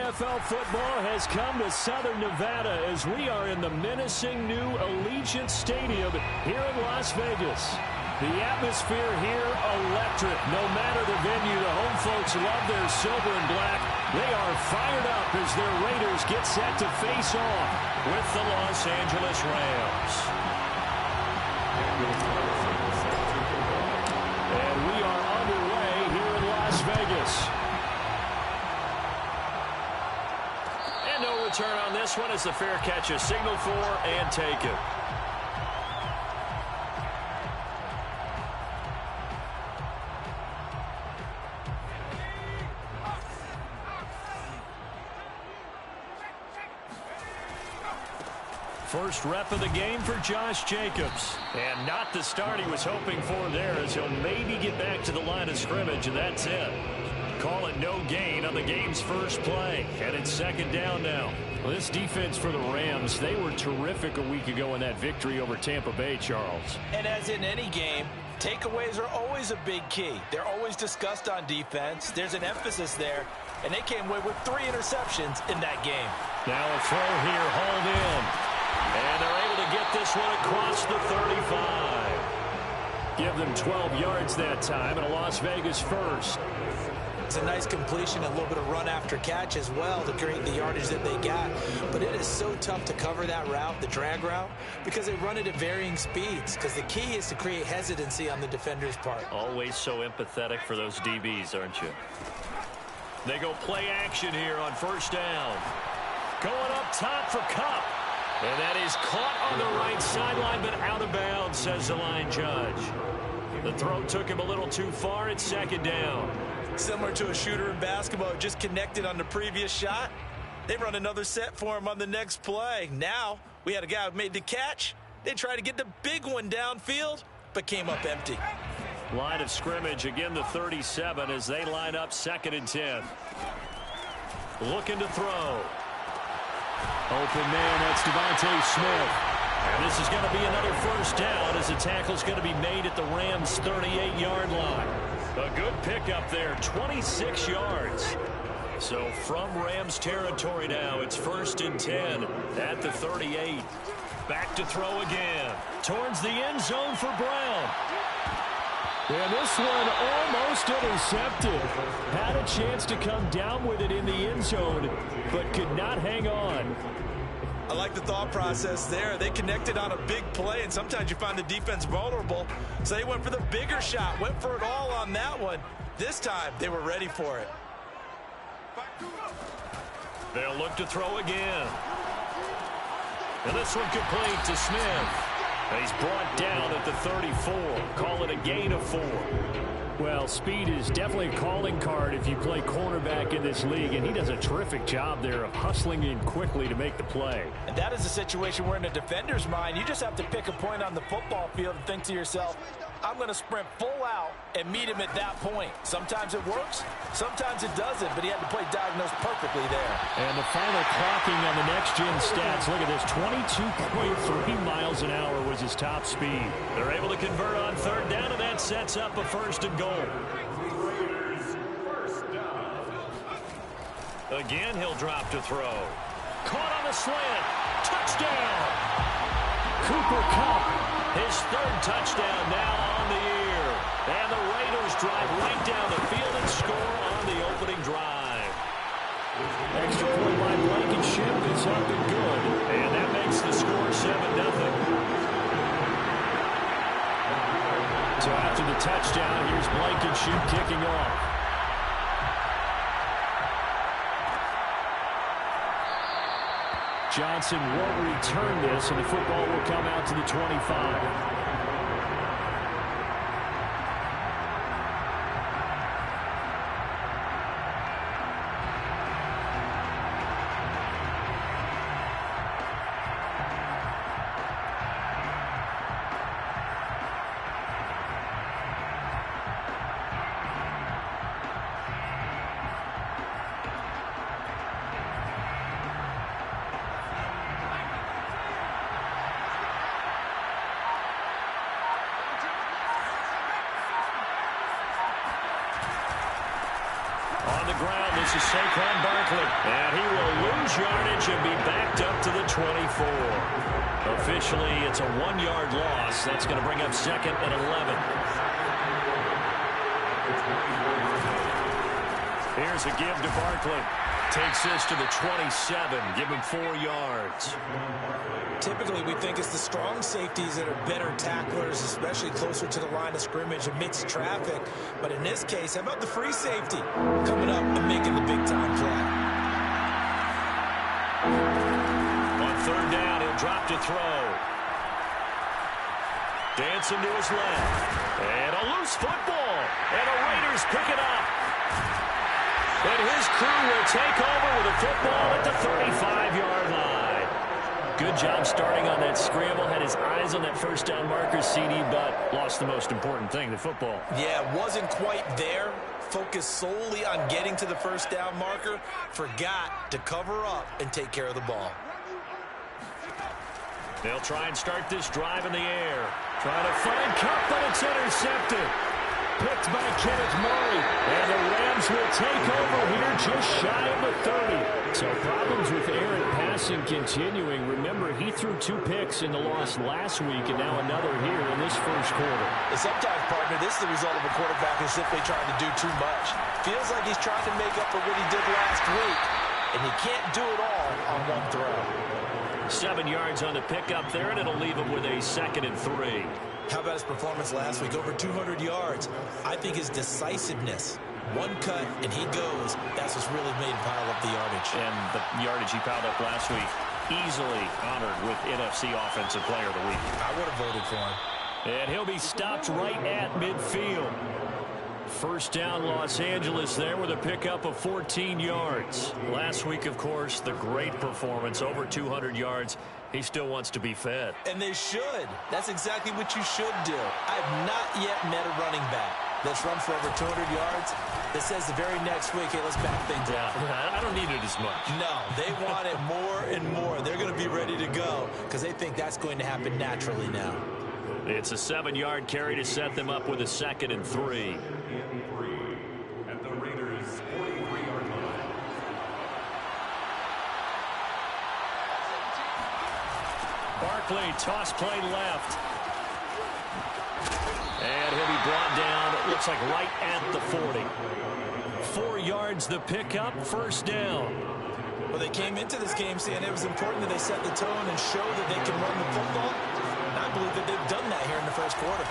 NFL football has come to Southern Nevada as we are in the menacing new Allegiant Stadium here in Las Vegas. The atmosphere here, electric. No matter the venue, the home folks love their silver and black. They are fired up as their Raiders get set to face off with the Los Angeles Rams. And we are underway here in Las Vegas. And no return on this one as the fair catch is signaled for and taken. First rep of the game for Josh Jacobs. And not the start he was hoping for there as he'll maybe get back to the line of scrimmage, and that's it. Call it no gain on the game's first play. And it's second down now. Well, this defense for the Rams, they were terrific a week ago in that victory over Tampa Bay, Charles. And as in any game, takeaways are always a big key. They're always discussed on defense. There's an emphasis there. And they came away with 3 interceptions in that game. Now a throw here, hauled in. And they're able to get this one across the 35. Give them 12 yards that time, and a Las Vegas first. It's a nice completion, a little bit of run after catch as well to create the yardage that they got. But it is so tough to cover that route, the drag route, because they run it at varying speeds. Because the key is to create hesitancy on the defender's part. Always so empathetic for those DBs, aren't you? They go play action here on first down. Going up top for Kupp. And that is caught on the right sideline, but out of bounds, says the line judge. The throw took him a little too far. It's second down. Similar to a shooter in basketball, just connected on the previous shot. They run another set for him on the next play. Now, we had a guy who made the catch. They tried to get the big one downfield, but came up empty. Line of scrimmage, again the 37 as they line up 2nd and 10. Looking to throw. Open man, that's Devontae Smith. And this is going to be another first down as the tackle's going to be made at the Rams' 38-yard line. A good pickup there, 26 yards. So from Rams territory now, it's 1st and 10 at the 38. Back to throw again. Towards the end zone for Brown. And this one almost intercepted. Had a chance to come down with it in the end zone, but could not hang on. I like the thought process there. They connected on a big play, and sometimes you find the defense vulnerable. So they went for the bigger shot, went for it all on that one. This time, they were ready for it. They'll look to throw again. And this one complete to Smith. And he's brought down at the 34. Call it a gain of 4. Well, speed is definitely a calling card if you play cornerback in this league, and he does a terrific job there of hustling in quickly to make the play. And that is a situation where in a defender's mind, you just have to pick a point on the football field and think to yourself, I'm going to sprint full out and meet him at that point. Sometimes it works, sometimes it doesn't, but he had to play diagnosed perfectly there. And the final clocking on the next-gen stats, look at this, 22.3 miles an hour was his top speed. They're able to convert on 3rd down, and that sets up a 1st and goal. Again, he'll drop to throw. Caught on the slant. Touchdown! Cooper Kupp, his 3rd touchdown now on the year. And the Raiders drive right down the field and score on the opening drive. Extra point by Blankenship is up and good. And that makes the score 7-0. So after the touchdown, here's Blankenship kicking off. Johnson won't return this, and the football will come out to the 25. This is Saquon Barkley. And he will lose yardage and be backed up to the 24. Officially, it's a 1-yard loss. That's going to bring up 2nd and 11. Here's a give to Barkley. Takes this to the 27. Give him 4 yards. Typically, we think it's the strong safeties that are better tacklers, especially closer to the line of scrimmage amidst traffic. But in this case, how about the free safety coming up and making the big-time play? On 3rd down, he'll drop to throw. Dancing to his left. And a loose football. And the Raiders pick it up. And his crew will take over with a football at the 35-yard line. Good job starting on that scramble. Had his eyes on that first down marker, CD, but lost the most important thing, the football. Yeah, wasn't quite there. Focused solely on getting to the first down marker. Forgot to cover up and take care of the ball. They'll try and start this drive in the air. Trying to find Cup, but it's intercepted. Picked by Kenneth Murray. And the Rams will take over here just shy of the 30. So problems with errant passing continuing. Remember, he threw 2 picks in the loss last week and now another here in this first quarter. And sometimes, partner, this is the result of a quarterback who's simply trying to do too much. Feels like he's trying to make up for what he did last week. And you can't do it all on one throw. 7 yards on the pickup there, and it'll leave him with a 2nd and 3. How about his performance last week? Over 200 yards. I think his decisiveness. One cut, and he goes. That's what's really made him pile up the yardage. And the yardage he piled up last week, easily honored with NFC Offensive Player of the Week. I would have voted for him. And he'll be stopped right at midfield. First down, Los Angeles there with a pickup of 14 yards. Last week, of course, the great performance, over 200 yards. He still wants to be fed. And they should. That's exactly what you should do. I've not yet met a running back that's run for over 200 yards that says the very next week, hey, let's back things up. I don't need it as much. No, they want it more and more. They're going to be ready to go because they think that's going to happen naturally now. It's a 7-yard carry to set them up with a 2nd and 3. At the Raiders' 43-yard line. Barkley, toss play left. And he'll be brought down, it looks like right at the 40. 4 yards the pickup, first down. Well, they came into this game saying it was important that they set the tone and show that they can run the football. And I believe that they've done that here in the first quarter.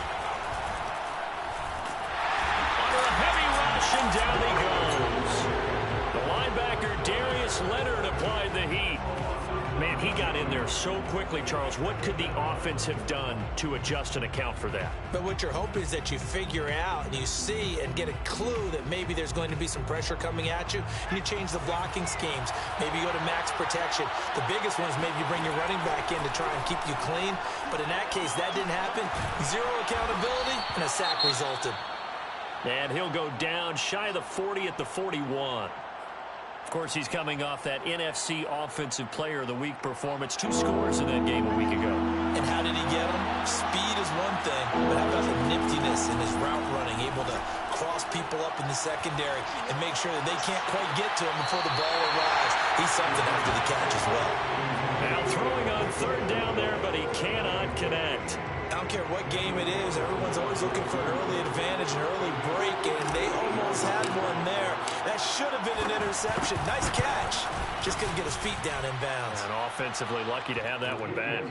Under a heavy rush, and down he goes. The linebacker, Darius Leonard, applied the heat. Man, he got in there so quickly, Charles. What could the offense have done to adjust and account for that? But what you're hoping is that you figure out and you see and get a clue that maybe there's going to be some pressure coming at you, and you change the blocking schemes. Maybe you go to max protection. The biggest one is maybe you bring your running back in to try and keep you clean. But in that case, that didn't happen. 0 accountability, and a sack resulted. And he'll go down shy of the 40 at the 41. Of course, he's coming off that NFC Offensive Player of the Week performance. 2 scores in that game a week ago. And how did he get them? Speed is one thing, but how about the niftiness in his route running, able to cross people up in the secondary and make sure that they can't quite get to him before the ball arrives. He's something after the catch as well. Now throwing on 3rd down there, but he cannot connect. I don't care what game it is. Everyone's always looking for an early advantage, an early break, and they almost had one there. That should have been an interception. Nice catch. Just couldn't get his feet down in bounds. And offensively lucky to have that one back.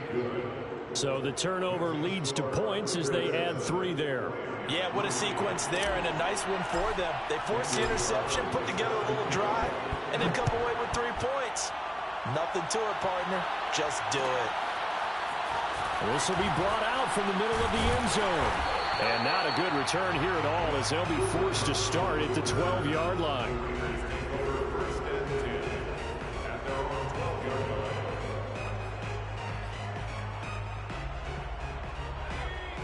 So the turnover leads to points as they add 3 there. Yeah, what a sequence there, and a nice one for them. They forced the interception, put together a little drive, and then come away with 3 points. Nothing to it, partner. Just do it. This will be brought out from the middle of the end zone. And not a good return here at all as they'll be forced to start at the 12-yard line.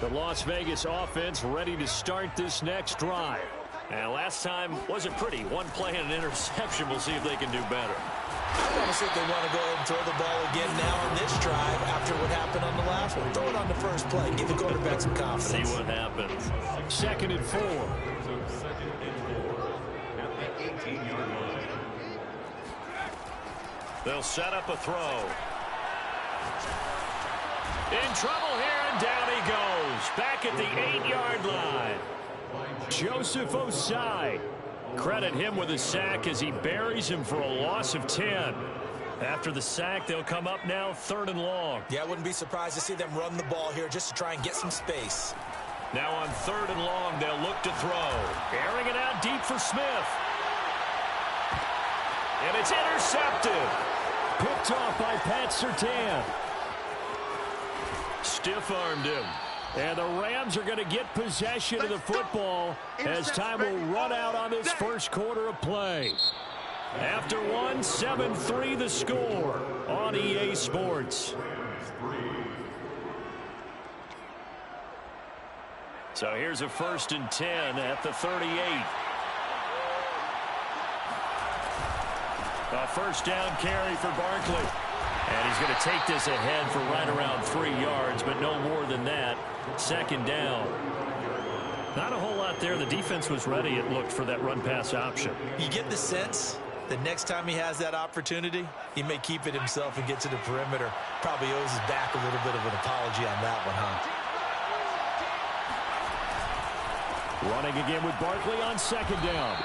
The Las Vegas offense ready to start this next drive. And last time wasn't pretty. 1 play and an interception. We'll see if they can do better. I want to see if they want to go ahead and throw the ball again now on this drive after what happened on the last one. Throw it on the first play. Give the quarterback some confidence. See what happens. 2nd and 4. the 18-yard line. They'll set up a throw. In trouble here, and down he goes. Back at the 8-yard line. Joseph Osai. Credit him with a sack as he buries him for a loss of 10. After the sack, they'll come up now 3rd and long. Yeah, I wouldn't be surprised to see them run the ball here just to try and get some space. Now on 3rd and long, they'll look to throw. Airing it out deep for Smith. And it's intercepted. Picked off by Pat Surtain. Stiff-armed him. And the Rams are going to get possession of the football as time will run out on this first quarter of play. After 7-3 the score on EA Sports. So here's a 1st and 10 at the 38. A first down carry for Barkley. And he's going to take this ahead for right around 3 yards, but no more than that. 2nd down. Not a whole lot there. The defense was ready, it looked, for that run-pass option. You get the sense the next time he has that opportunity, he may keep it himself and get to the perimeter. Probably owes his back a little bit of an apology on that one, huh? Running again with Barkley on 2nd down.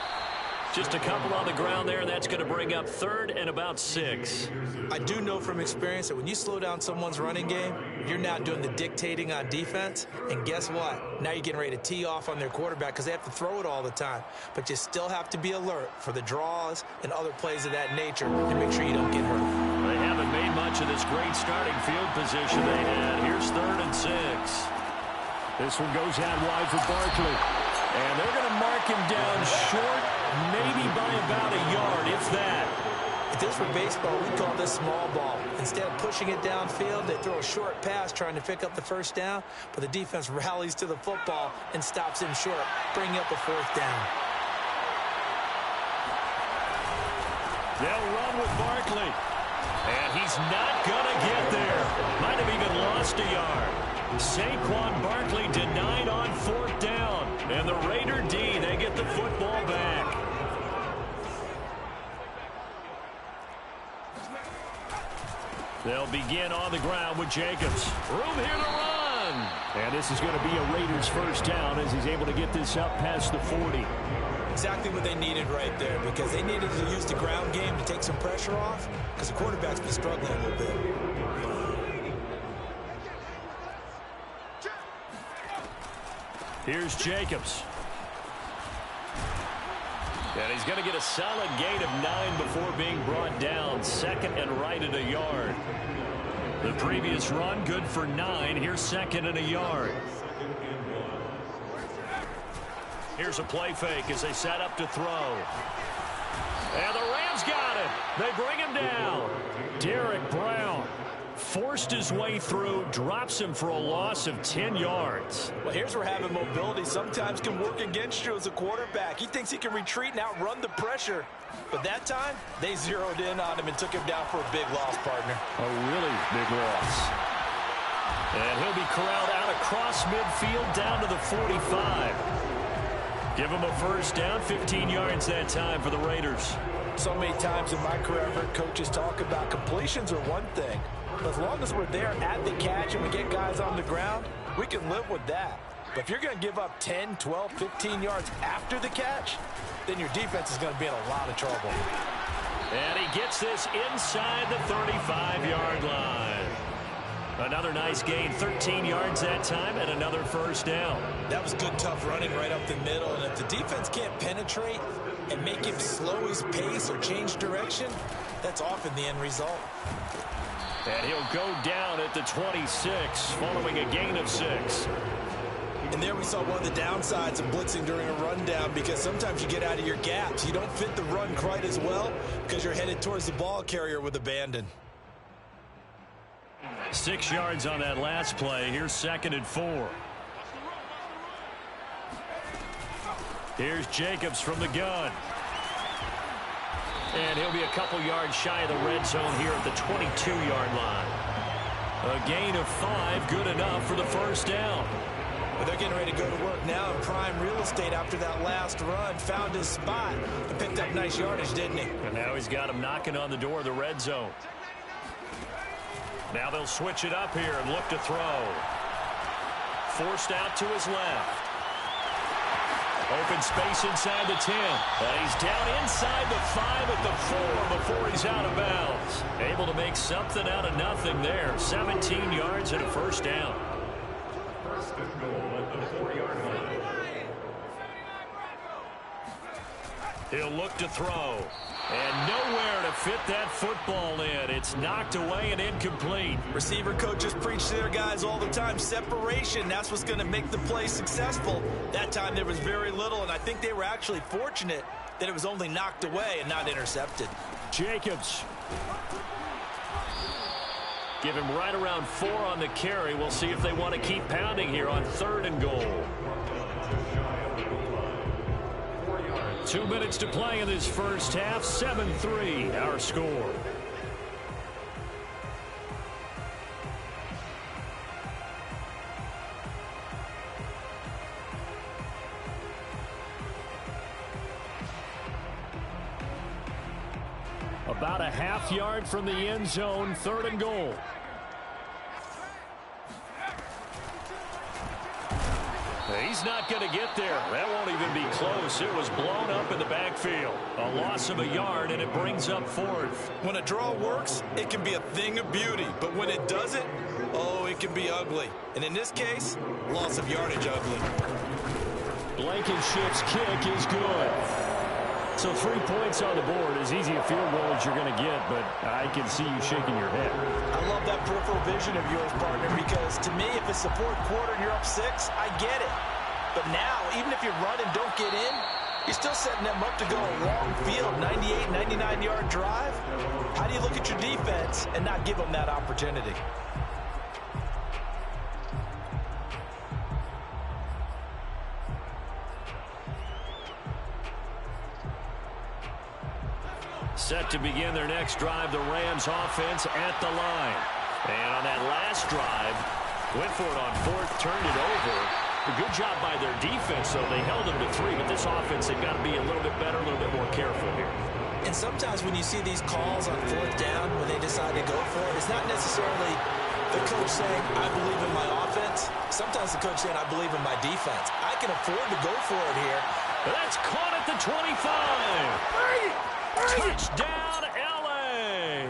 Just a couple on the ground there, and that's going to bring up 3rd and about 6. I do know from experience that when you slow down someone's running game, you're now doing the dictating on defense. And guess what? Now you're getting ready to tee off on their quarterback because they have to throw it all the time. But you still have to be alert for the draws and other plays of that nature and make sure you don't get hurt. They haven't made much of this great starting field position they had. Here's 3rd and 6. This one goes out wide for Barkley. And they're going to mark him down short, maybe by about a yard, if that. If this were baseball, we'd call this small ball. Instead of pushing it downfield, they throw a short pass trying to pick up the 1st down, but the defense rallies to the football and stops him short, bringing up a 4th down. They'll run with Barkley. And he's not going to get there. Might have even lost a yard. Saquon Barkley denied on 4th down. And the Raider D, they get the football back. They'll begin on the ground with Jacobs. Room here to run. And this is going to be a Raiders 1st down as he's able to get this up past the 40. Exactly what they needed right there, because they needed to use the ground game to take some pressure off because the quarterback's been struggling a little bit. Here's Jacobs. And he's going to get a solid gain of 9 before being brought down. 2nd and right at a yard. The previous run, good for 9. Here's 2nd and a yard. Here's a play fake as they set up to throw. And the Rams got him. They bring him down. Derek Brown forced his way through, drops him for a loss of 10 yards. Well, here's where having mobility sometimes can work against you as a quarterback. He thinks he can retreat and outrun the pressure. But that time, they zeroed in on him and took him down for a big loss, partner. A really big loss. And he'll be corralled out across midfield down to the 45. Give him a 1st down, 15 yards that time for the Raiders. So many times in my career, I've heard coaches talk about completions are one thing. But as long as we're there at the catch and we get guys on the ground, we can live with that. But if you're going to give up 10, 12, 15 yards after the catch, then your defense is going to be in a lot of trouble. And he gets this inside the 35-yard line. Another nice gain, 13 yards that time, and another 1st down. That was good, tough running right up the middle. And if the defense can't penetrate and make him slow his pace or change direction, that's often the end result. And he'll go down at the 26, following a gain of 6. And there we saw one of the downsides of blitzing during a rundown, because sometimes you get out of your gaps. You don't fit the run quite as well because you're headed towards the ball carrier with abandon. 6 yards on that last play. Here's 2nd and 4. Here's Jacobs from the gun. And he'll be a couple yards shy of the red zone here at the 22-yard line. A gain of 5, good enough for the 1st down. Well, they're getting ready to go to work now in prime real estate after that last run. Found his spot and picked up nice yardage, didn't he? And now he's got him knocking on the door of the red zone. Now they'll switch it up here and look to throw. Forced out to his left. Open space inside the 10. And he's down inside the 5 at the 4 before he's out of bounds. Able to make something out of nothing there. 17 yards and a first down. First and goal at the 4-yard line. He'll look to throw. And nowhere to fit that football in. It's knocked away and incomplete. Receiver coaches preach to their guys all the time. Separation, that's what's going to make the play successful. That time there was very little, and I think they were actually fortunate that it was only knocked away and not intercepted. Jacobs. Give him right around 4 on the carry. We'll see if they want to keep pounding here on 3rd and goal. 2 minutes to play in this first half. 7-3 our score. About a half yard from the end zone. 3rd and goal. He's not going to get there. That won't even be close. It was blown up in the backfield. A loss of a yard, and it brings up 4th. When a draw works, it can be a thing of beauty. But when it doesn't, oh, it can be ugly. And in this case, loss of yardage ugly. Blankenship's kick is good. So 3 points on the board, as easy a field goal as you're going to get, but I can see you shaking your head. I love that peripheral vision of yours, partner, because to me, if it's the 4th quarter and you're up 6, I get it. But now, even if you run and don't get in, you're still setting them up to go a long field, 98, 99-yard drive. How do you look at your defense and not give them that opportunity? Set to begin their next drive, the Rams offense at the line. And on that last drive, went for it on 4th, turned it over. A good job by their defense, though. They held them to 3, but this offense, they've got to be a little bit better, a little bit more careful here. And sometimes when you see these calls on 4th down, when they decide to go for it, it's not necessarily the coach saying, I believe in my offense. Sometimes the coach saying, I believe in my defense. I can afford to go for it here. That's caught at the 25. Touchdown, L.A.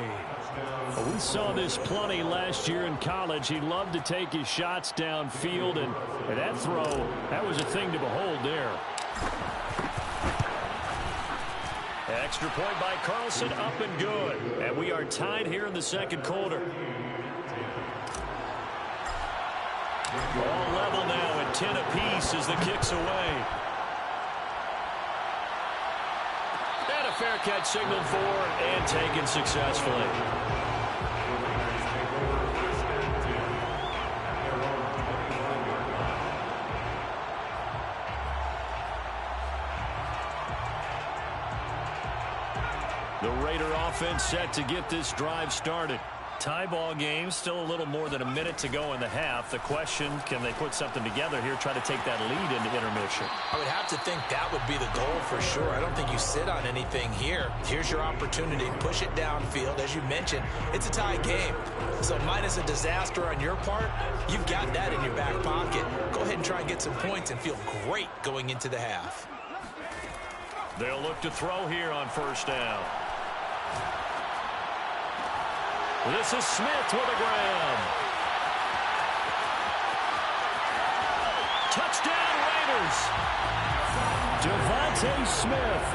We saw this plenty last year in college. He loved to take his shots downfield, and that throw, that was a thing to behold there. Extra point by Carlson, up and good. And we are tied here in the 2nd quarter. All level now at 10 apiece as the kick's away. Fair catch signaled for and taken successfully. The Raider offense set to get this drive started. Tie ball game, still a little more than a minute to go in the half. The question, can they put something together here, try to take that lead into intermission? I would have to think that would be the goal for sure. I don't think you sit on anything here. Here's your opportunity. Push it downfield. As you mentioned, it's a tie game. So minus a disaster on your part, you've got that in your back pocket. Go ahead and try and get some points and feel great going into the half. They'll look to throw here on 1st down. This is Smith with a grab. Touchdown, Raiders. Devontae Smith,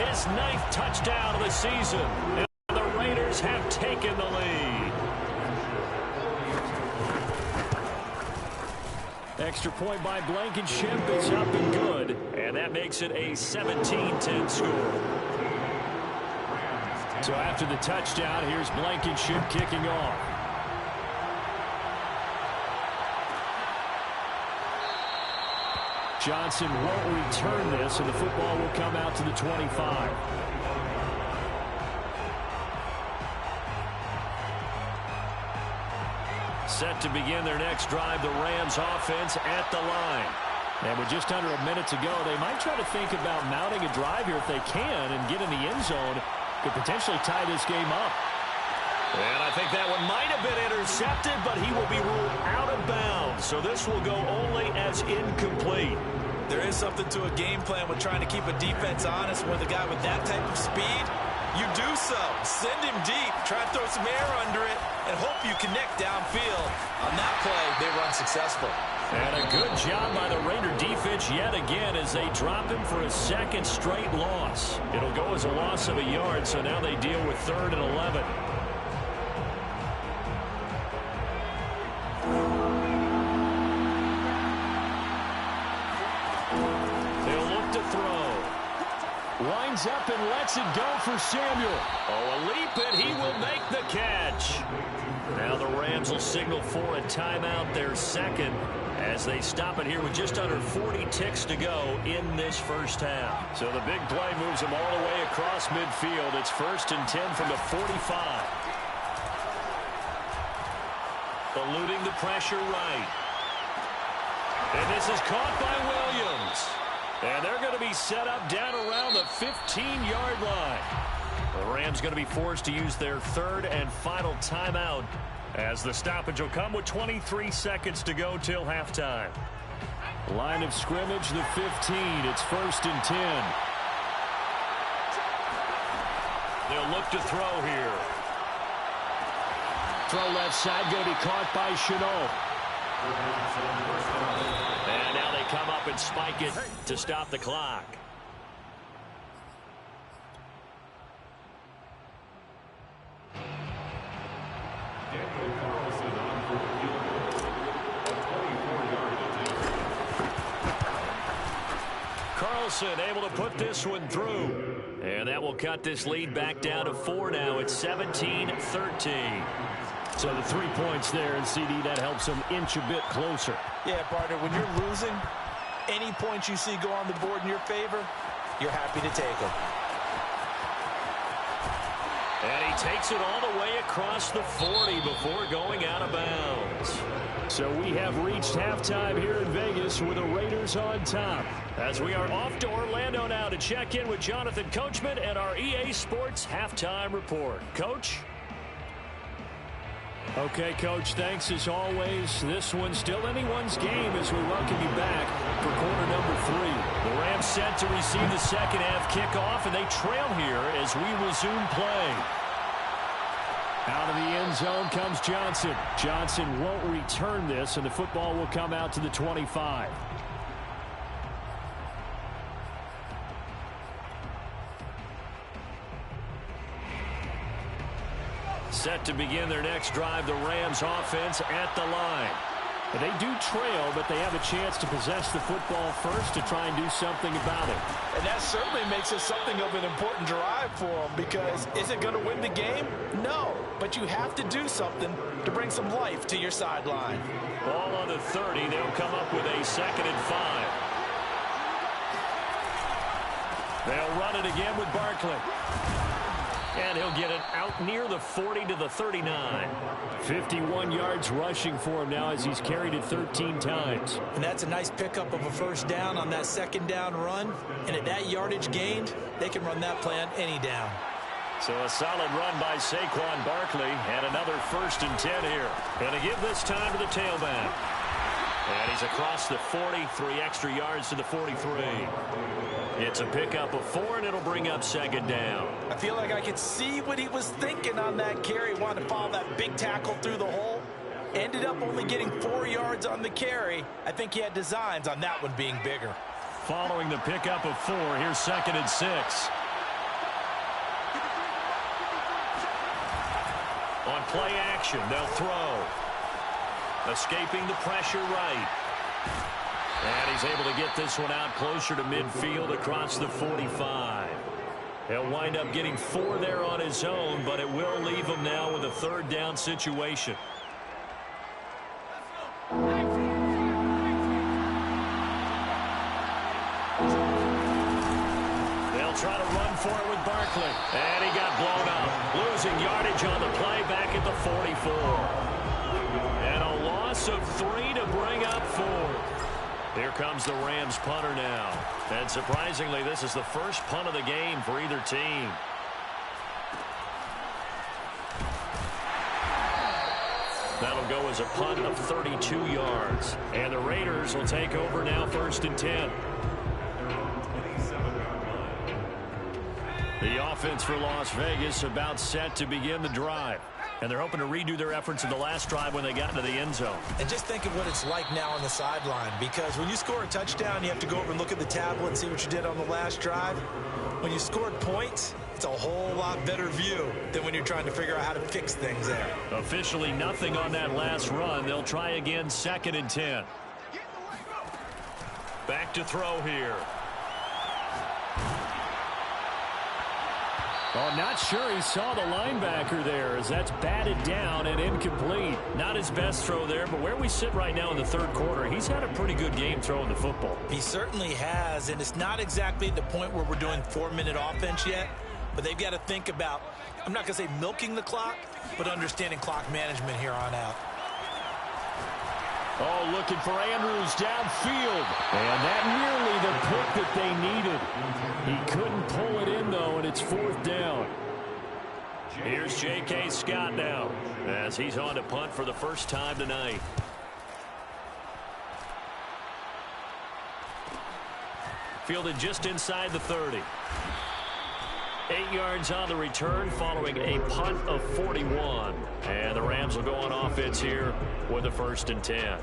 his 9th touchdown of the season. And the Raiders have taken the lead. Extra point by Blankenship is up and good. And that makes it a 17-10 score. So after the touchdown, here's Blankenship kicking off. Johnson won't return this, and the football will come out to the 25. Set Set to begin their next drive, the Rams offense at the line. And with just under a minute to go, they might try to think about mounting a drive here if they can and get in the end zone. Could potentially tie this game up. And I think that one might have been intercepted, but he will be ruled out of bounds. So this will go only as incomplete. There is something to a game plan with trying to keep a defense honest with a guy with that type of speed. You do so. Send him deep. Try to throw some air under it and hope you connect downfield. On that play, they run successful. And a good job by the Raider defense yet again as they drop him for a second straight loss. It'll go as a loss of a yard, so now they deal with 3rd and 11. They'll look to throw. Winds up and lets it go for Samuel. Oh, a leap, and he will make the catch. Now the Rams will signal for a timeout, their second, as they stop it here with just under 40 ticks to go in this first half. So the big play moves them all the way across midfield. It's 1st and 10 from the 45. Eluding the pressure right. And this is caught by Williams. And they're going to be set up down around the 15-yard line. The Rams going to be forced to use their 3rd and final timeout as the stoppage will come with 23 seconds to go till halftime. Line of scrimmage, the 15. It's 1st and 10. They'll look to throw here. Throw left side, going to be caught by Chenault. And now they come up and spike it to stop the clock. Carlson able to put this one through. And that will cut this lead back down to 4 now. It's 17-13. So the 3 points there, and CD, that helps them inch a bit closer. Yeah, partner, when you're losing, any points you see go on the board in your favor, you're happy to take them. And he takes it all the way across the 40 before going out of bounds. So we have reached halftime here in Vegas with the Raiders on top. As we are off to Orlando now to check in with Jonathan Coachman and our EA Sports Halftime Report. Coach? Okay, Coach, thanks as always. This one's still anyone's game as we welcome you back for quarter number 3. The Rams set to receive the second half kickoff, and they trail here as we resume play. Out of the end zone comes Johnson. Johnson won't return this, and the football will come out to the 25. Set to begin their next drive, the Rams offense at the line. But they do trail, but they have a chance to possess the football first to try and do something about it. And that certainly makes it something of an important drive for them, because is it going to win the game? No, but you have to do something to bring some life to your sideline. Ball on the 30. They'll come up with a 2nd and 5. They'll run it again with Barkley. And he'll get it out near the 40 to the 39. 51 yards rushing for him now as he's carried it 13 times. And that's a nice pickup of a first down on that second down run. And at that yardage gained, they can run that play on any down. So a solid run by Saquon Barkley and another 1st and 10 here. Going to give this time to the tailback. And he's across the 40, 3 extra yards to the 43. It's a pickup of 4, and it'll bring up 2nd down. I feel like I could see what he was thinking on that carry. Wanted to follow that big tackle through the hole. Ended up only getting 4 yards on the carry. I think he had designs on that one being bigger. Following the pickup of 4, here's 2nd and 6. On play action, they'll throw. Escaping the pressure right. And he's able to get this one out closer to midfield across the 45. He'll wind up getting 4 there on his own, but it will leave him now with a 3rd down situation. They'll try to run for it with Barkley. And he got blown up. Losing yardage on the play back at the 44. And a loss of 3 to bring up 4. Here comes the Rams punter now. And surprisingly, this is the first punt of the game for either team. That'll go as a punt of 32 yards. And the Raiders will take over now, 1st and 10. The offense for Las Vegas about set to begin the drive. And they're hoping to redo their efforts in the last drive when they got into the end zone. And just think of what it's like now on the sideline, because when you score a touchdown, you have to go over and look at the tablet and see what you did on the last drive. When you scored points, it's a whole lot better view than when you're trying to figure out how to fix things there. Officially nothing on that last run. They'll try again, 2nd and 10. Back to throw here. Oh, not sure he saw the linebacker there as that's batted down and incomplete. Not his best throw there, but where we sit right now in the 3rd quarter, he's had a pretty good game throwing the football. He certainly has, and it's not exactly at the point where we're doing 4-minute offense yet, but they've got to think about, I'm not going to say milking the clock, but understanding clock management here on out. Oh, looking for Andrews downfield. And that nearly the pick that they needed. He couldn't pull it in, though, and it's 4th down. Here's J.K. Scott now as he's on to punt for the first time tonight. Fielded just inside the 30. 8 yards on the return following a punt of 41. And the Rams will go on offense here with a 1st and 10.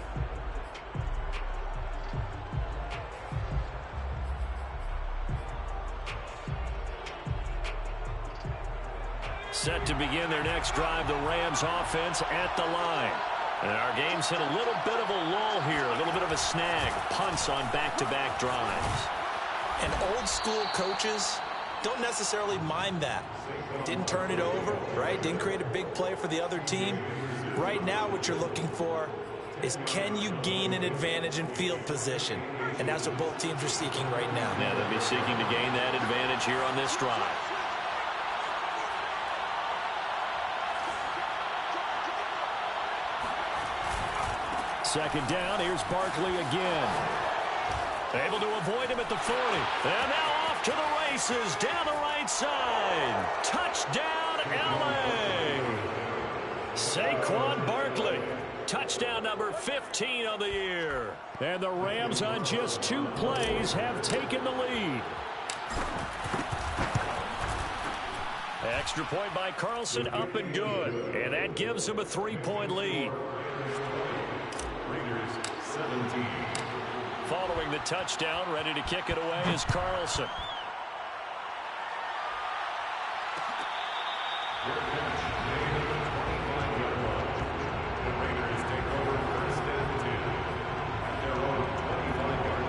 Set to begin their next drive, the Rams offense at the line. And our game's hit a little bit of a lull here, a little bit of a snag. Punts on back-to-back drives. And old school coaches don't necessarily mind that. Didn't turn it over, right? Didn't create a big play for the other team. Right now what you're looking for is, can you gain an advantage in field position? And that's what both teams are seeking right now. Yeah, they'll be seeking to gain that advantage here on this drive. Second down, here's Barkley again. Able to avoid him at the 40. And now off to the races down the right side. Touchdown, L.A. Saquon Barkley. Touchdown number 15 on the year. And the Rams on just 2 plays have taken the lead. Extra point by Carlson, up and good. And that gives him a 3-point lead. Raiders 17. Following the touchdown, ready to kick it away is Carlson. Your catch made at the 25-yard line. The Raiders take over 1st and 10 at their own 25-yard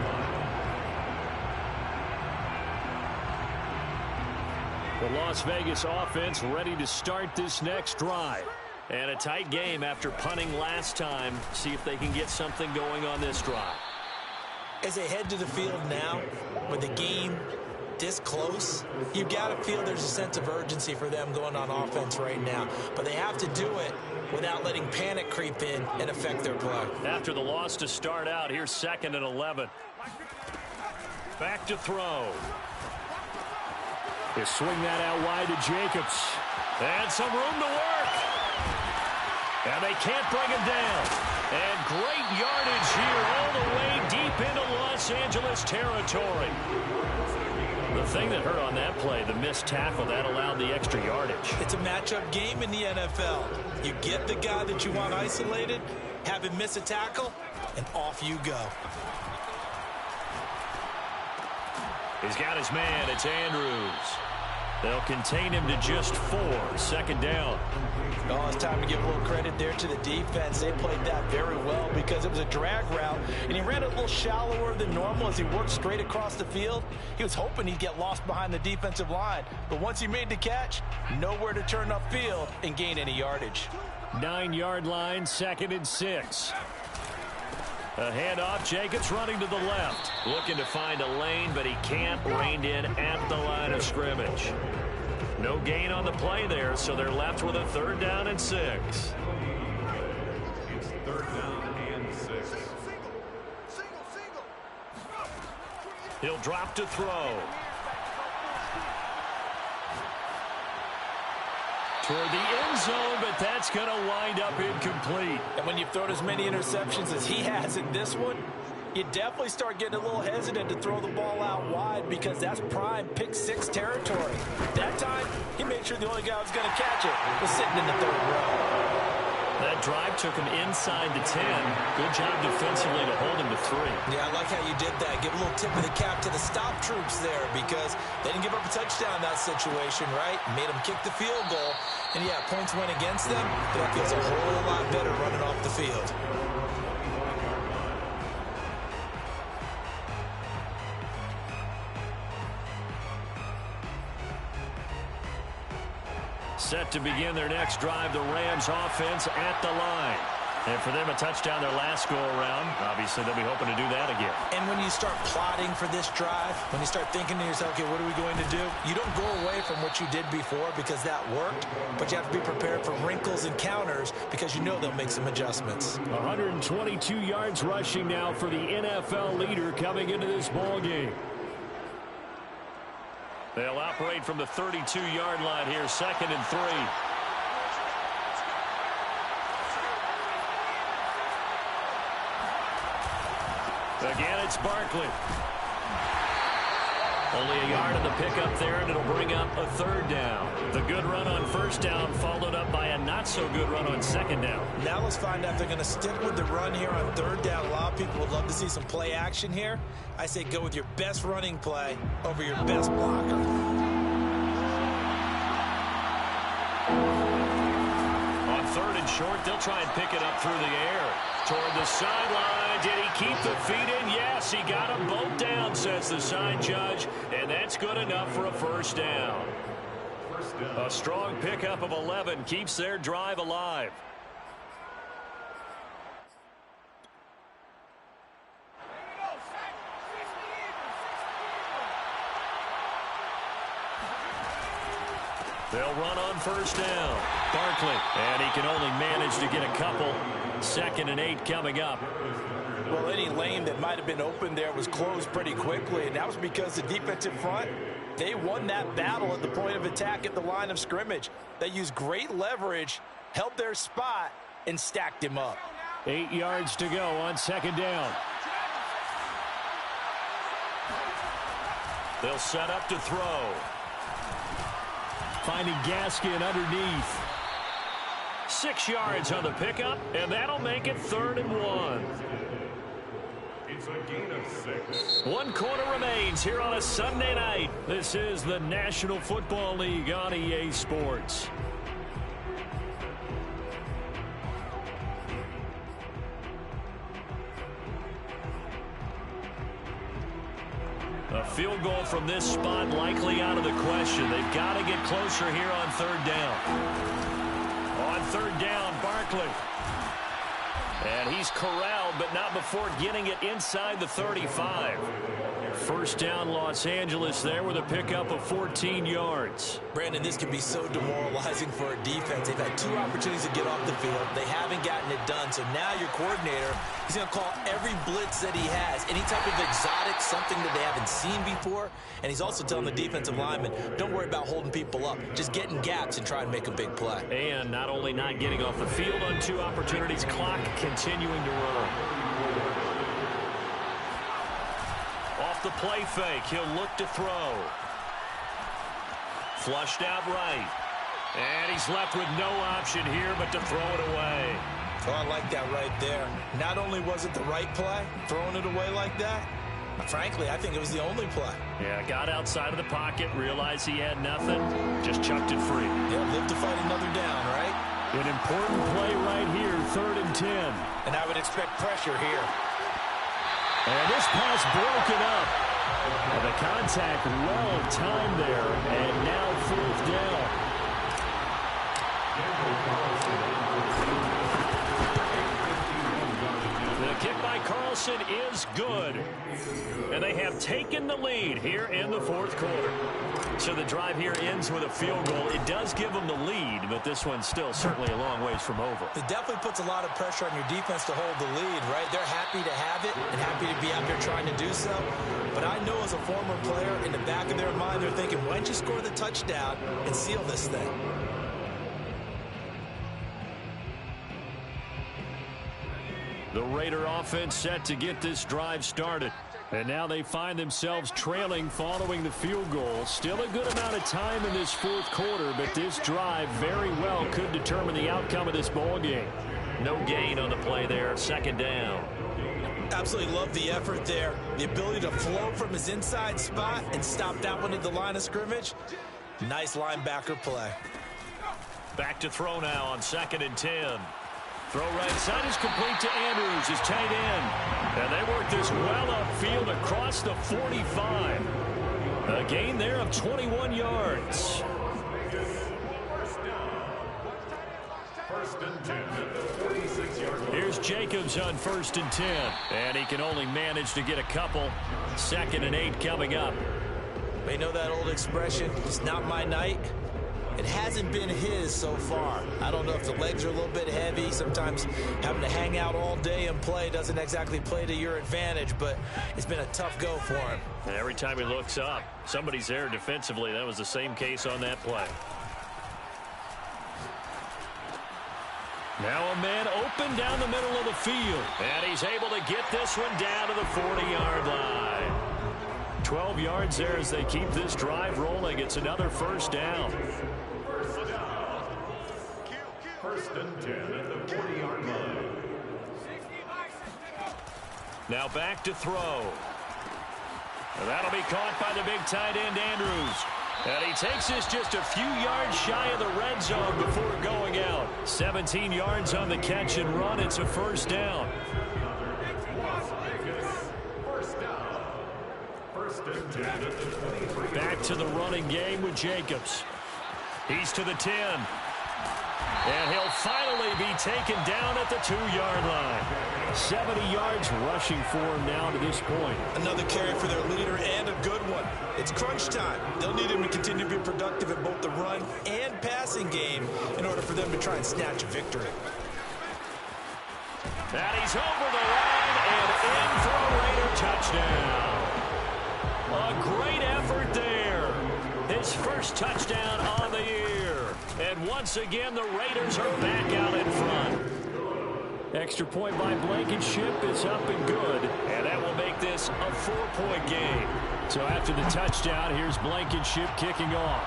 line. The Las Vegas offense ready to start this next drive. And a tight game after punting last time. See if they can get something going on this drive. As they head to the field now, with the game this close, you've got to feel there's a sense of urgency for them going on offense right now. But they have to do it without letting panic creep in and affect their play. After the loss to start out, here's 2nd and 11. Back to throw. They swing that out wide to Jacobs. And some room to work. And they can't bring him down. And great yardage here all the way deep into Los Angeles territory. The thing that hurt on that play, the missed tackle, that allowed the extra yardage. It's a matchup game in the NFL. You get the guy that you want isolated, have him miss a tackle, and off you go. He's got his man. It's Andrews. They'll contain him to just 4. 2nd down. Oh, it's time to give a little credit there to the defense. They played that very well because it was a drag route, and he ran a little shallower than normal as he worked straight across the field. He was hoping he'd get lost behind the defensive line, but once he made the catch, nowhere to turn upfield and gain any yardage. 9-yard line, 2nd and 6. A handoff, Jacobs running to the left. Looking to find a lane, but he can't. Reined in at the line of scrimmage. No gain on the play there, so they're left with a 3rd down and 6. It's 3rd down and He'll drop to throw. Toward the end zone, but that's going to wind up incomplete. And when you've thrown as many interceptions as he has in this one, you definitely start getting a little hesitant to throw the ball out wide because that's prime pick-6 territory. That time, he made sure the only guy who was going to catch it was sitting in the third row. That drive took him inside the 10. Good job defensively to hold him to 3. Yeah, I like how you did that. Give a little tip of the cap to the stop troops there because they didn't give up a touchdown in that situation, right? Made them kick the field goal. And, yeah, points went against them, but that feels a whole lot better running off the field. Set to begin their next drive, the Rams offense at the line. And for them, a touchdown their last go-around. Obviously, they'll be hoping to do that again. And when you start plotting for this drive, when you start thinking to yourself, okay, what are we going to do? You don't go away from what you did before because that worked, but you have to be prepared for wrinkles and counters because you know they'll make some adjustments. 122 yards rushing now for the NFL leader coming into this ball game. They'll operate from the 32-yard line here, 2nd and 3. Again, it's Barkley. Only a yard on the pickup there, and it'll bring up a 3rd down. The good run on 1st down followed up by a not-so-good run on 2nd down. Now let's find out if they're going to stick with the run here on 3rd down. A lot of people would love to see some play action here. I say go with your best running play over your best blocker. On 3rd and short, they'll try and pick it up through the air. Toward the sideline. Did he keep the feet in? Yes, he got them both down, says the side judge. And that's good enough for a 1st down. A strong pickup of 11 keeps their drive alive. They'll run on 1st down. Barkley, and he can only manage to get a couple. 2nd and 8 coming up. Well, any lane that might have been open there was closed pretty quickly, and that was because the defensive front, they won that battle at the point of attack at the line of scrimmage. They used great leverage, held their spot, and stacked him up. 8 yards to go on 2nd down. They'll set up to throw. Finding Gaskin underneath. 6 yards on the pickup, and that'll make it 3rd and 1. It's a gain of 6. 1 quarter remains here on a Sunday night. This is the National Football League on EA Sports. A field goal from this spot likely out of the question. They've got to get closer here on 3rd down. On 3rd down, Barkley. And he's corralled, but not before getting it inside the 35. 1st down, Los Angeles there with a pickup of 14 yards. Brandon, this can be so demoralizing for a defense. They've had 2 opportunities to get off the field. They haven't gotten it done. So now your coordinator, he's going to call every blitz that he has, any type of exotic, something that they haven't seen before. And he's also telling the defensive lineman, don't worry about holding people up. Just get in gaps and try and make a big play. And not only not getting off the field on 2 opportunities, clock continuing to run. Off the play fake, he'll look to throw. Flushed out right. And he's left with no option here but to throw it away. Oh, I like that right there. Not only was it the right play, throwing it away like that, frankly, I think it was the only play. Yeah, got outside of the pocket, realized he had nothing, just chucked it free. Yeah, live to fight another down, right? An important play right here, 3rd and 10. And I would expect pressure here. And this pass broken up. And the contact well timed there. And now 4th down. The kick by Carlson is good. And they have taken the lead here in the fourth quarter. So the drive here ends with a field goal. It does give them the lead, but this one's still certainly a long ways from over. It definitely puts a lot of pressure on your defense to hold the lead, right? They're happy to have it and happy to be out there trying to do so. But I know as a former player, in the back of their mind, they're thinking, why don't you score the touchdown and seal this thing? The Raider offense set to get this drive started. And now they find themselves trailing following the field goal. Still a good amount of time in this fourth quarter, but this drive very well could determine the outcome of this ball game. No gain on the play there. Second down. Absolutely love the effort there. The ability to float from his inside spot and stop that one at the line of scrimmage. Nice linebacker play. Back to throw now on 2nd and 10. Throw right side is complete to Andrews, his tight end. And they work this well upfield across the 45. A gain there of 21 yards. First and 10 at the 46-yard line. Here's Jacobs on 1st and 10. And he can only manage to get a couple. 2nd and 8 coming up. They know that old expression, it's not my night. It hasn't been his so far. I don't know if the legs are a little bit heavy. Sometimes having to hang out all day and play doesn't exactly play to your advantage, but it's been a tough go for him. And every time he looks up, somebody's there defensively. That was the same case on that play. Now a man open down the middle of the field. And he's able to get this one down to the 40-yard line. 12 yards there as they keep this drive rolling. It's another first down. First and 10 at the 40-yard line. Now back to throw. And that'll be caught by the big tight end, Andrews. And he takes this just a few yards shy of the red zone before going out. 17 yards on the catch and run. It's a first down. Back to the running game with Jacobs. He's to the 10. And he'll finally be taken down at the 2-yard line. 70 yards rushing for him now to this point. Another carry for their leader and a good one. It's crunch time. They'll need him to continue to be productive in both the run and passing game in order for them to try and snatch a victory. And he's over the line and in for a Raider touchdown. A great effort there. His first touchdown on the year. And once again, the Raiders are back out in front. Extra point by Blankenship is up and good. And that will make this a 4-point game. So after the touchdown, here's Blankenship kicking off.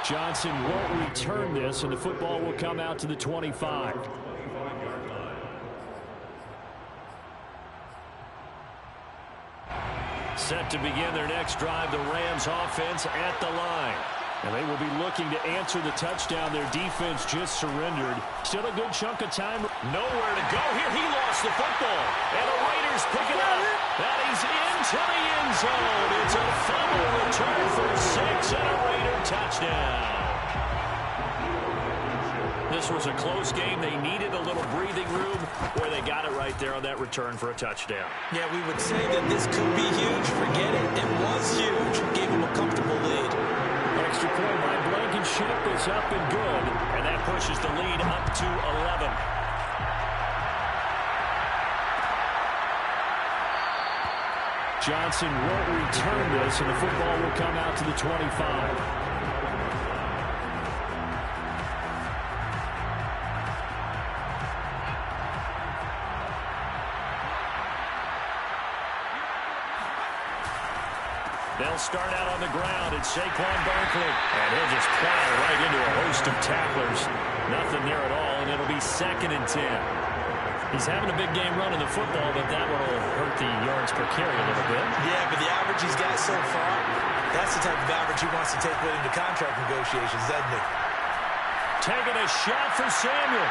Johnson won't return this, and the football will come out to the 25. Set to begin their next drive, the Rams offense at the line. And they will be looking to answer the touchdown. Their defense just surrendered. Still a good chunk of time. Nowhere to go here. He lost the football. And the Raiders pick it up. And he's into the end zone. It's a fumble return for 6 and a Raider touchdown. This was a close game. They needed a little breathing room where they got it right there on that return for a touchdown. Yeah, we would say that this could be huge. Forget it. It was huge. Gave them a comfortable lead. Extra point by Blankenship is up and good. And that pushes the lead up to 11. Johnson won't return this, and the football will come out to the 25. They'll start out on the ground. It's Saquon Barkley. And he'll just plow right into a host of tacklers. Nothing there at all, and it'll be 2nd and 10. He's having a big game running the football, but that one will hurt the yards per carry a little bit. Yeah, but the average he's got so far, that's the type of average he wants to take with him to contract negotiations, doesn't he? Taking a shot for Samuel.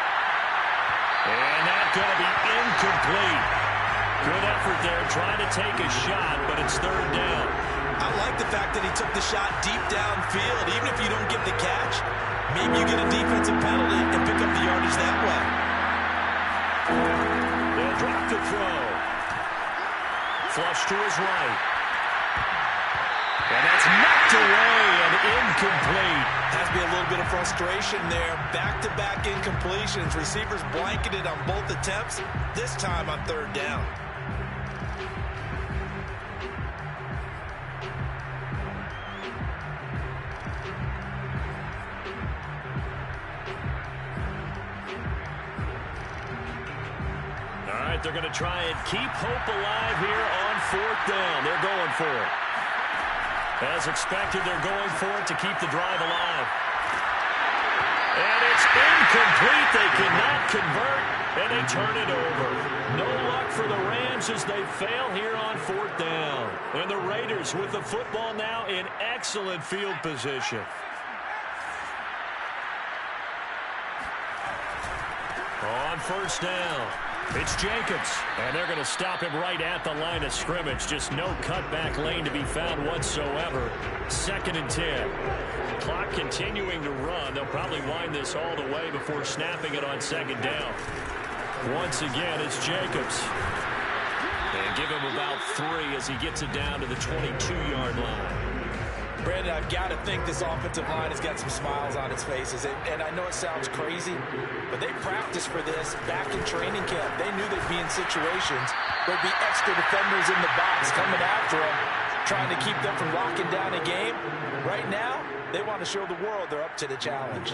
And that's going to be incomplete. Good effort there trying to take a shot, but it's 3rd down. I like the fact that he took the shot deep downfield. Even if you don't get the catch, maybe you get a defensive penalty and pick up the yardage that way. They'll drop the throw. Flush to his right. And that's knocked away and incomplete. Has to be a little bit of frustration there. Back-to-back incompletions. Receivers blanketed on both attempts, this time on third down. All right, they're going to try and keep hope alive here on fourth down. They're going for it. As expected, they're going for it to keep the drive alive. And it's incomplete. They cannot convert, and they turn it over. No luck for the Rams as they fail here on fourth down. And the Raiders with the football now in excellent field position. On first down, it's Jacobs, and they're going to stop him right at the line of scrimmage. Just no cutback lane to be found whatsoever. 2nd and 10. Clock continuing to run. They'll probably wind this all the way before snapping it on 2nd down. Once again, it's Jacobs. And give him about 3 as he gets it down to the 22-yard line. Brandon, I've got to think this offensive line has got some smiles on its faces. And I know it sounds crazy, but they practiced for this back in training camp. They knew they'd be in situations where there'd be extra defenders in the box coming after them, trying to keep them from locking down a game. Right now, they want to show the world they're up to the challenge.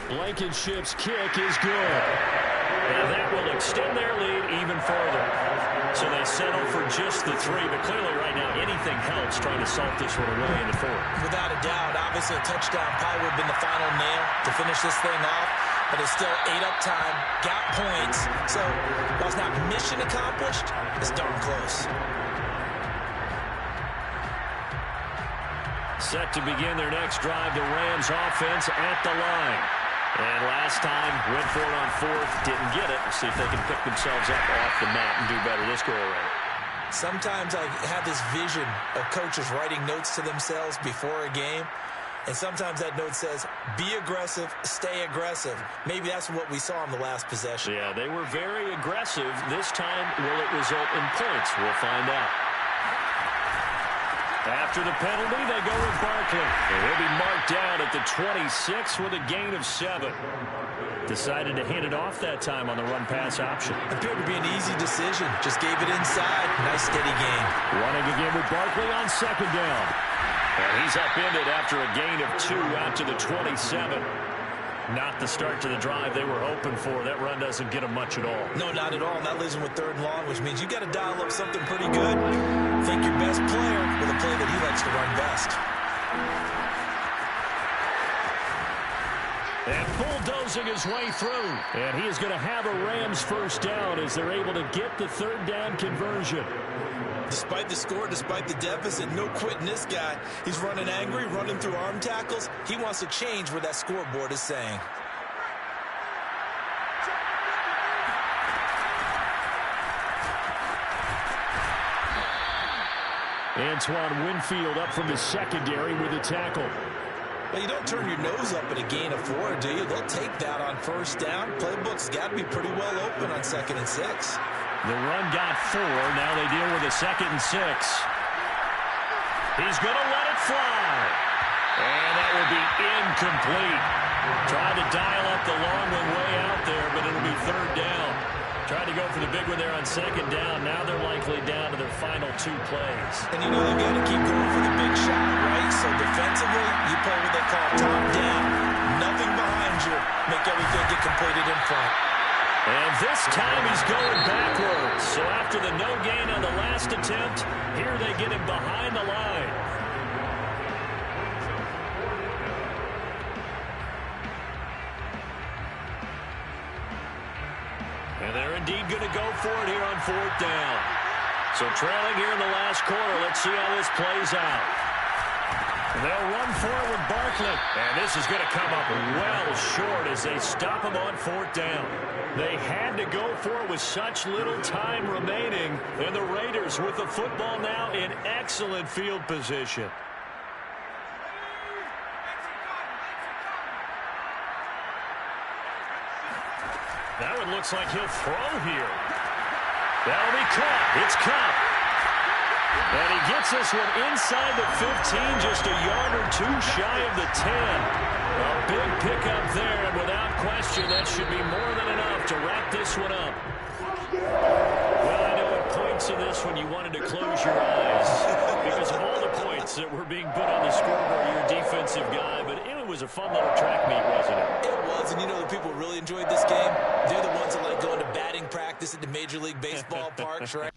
Blankenship's kick is good. And that will extend their lead even further. So they settle for just the 3, but clearly right now anything helps trying to salt this one away in the 4th. Without a doubt, obviously a touchdown probably would have been the final nail to finish this thing off, but it's still 8 up time, got points, so while it's not mission accomplished, it's darn close. Set to begin their next drive, the Rams offense at the line. And last time, went for it on 4th, didn't get it. We'll see if they can pick themselves up off the mat and do better this go-around. Sometimes I have this vision of coaches writing notes to themselves before a game, and sometimes that note says, be aggressive, stay aggressive. Maybe that's what we saw in the last possession. Yeah, they were very aggressive. This time, will it result in points? We'll find out. After the penalty, they go with Barkley. And he'll be marked down at the 26 with a gain of 7. Decided to hand it off that time on the run-pass option. Appeared to be an easy decision. Just gave it inside. Nice, steady gain. Running again with Barkley on 2nd down. And he's upended after a gain of 2 out to the 27. Not the start to the drive they were hoping for. That run doesn't get them much at all. No, not at all. That leaves them with 3rd and long, which means you got to dial up something pretty good. Think your best player with a play that he likes to run best. And bulldozing his way through. And he is going to have a Rams first down as they're able to get the 3rd down conversion. Despite the score, despite the deficit, no quitting this guy. He's running angry, running through arm tackles. He wants to change what that scoreboard is saying. Antoine Winfield up from the secondary with a tackle. Well, you don't turn your nose up at a gain of 4, do you? They'll take that on first down. Playbook's got to be pretty well open on 2nd and 6. The run got 4. Now they deal with a 2nd and 6. He's going to let it fly. And that will be incomplete. Tried to dial up the long one way out there, but it'll be 3rd down. Tried to go for the big one there on 2nd down. Now they're likely down to their final 2 plays. And you know they've got to keep going for the big shot, right? So defensively, you play what they call top down. Nothing behind you. Make everything get completed in front. And this time he's going backwards. So after the no gain on the last attempt, here they get him behind the line. And they're indeed going to go for it here on 4th down. So trailing here in the last quarter, let's see how this plays out. They'll run for it with Barkley. And this is going to come up well short as they stop him on 4th down. They had to go for it with such little time remaining. And the Raiders with the football now in excellent field position. That one looks like he'll throw here. That'll be caught. It's caught. And he gets this one inside the 15, just a yard or two shy of the 10. A big pickup there, and without question, that should be more than enough to wrap this one up. Well, I know at points in this when you wanted to close your eyes because of all the points that were being put on the scoreboard, your defensive guy, but it was a fun little track meet, wasn't it? It was, and you know the people really enjoyed this game? They're the ones that like going to batting practice at the Major League Baseball parks, right?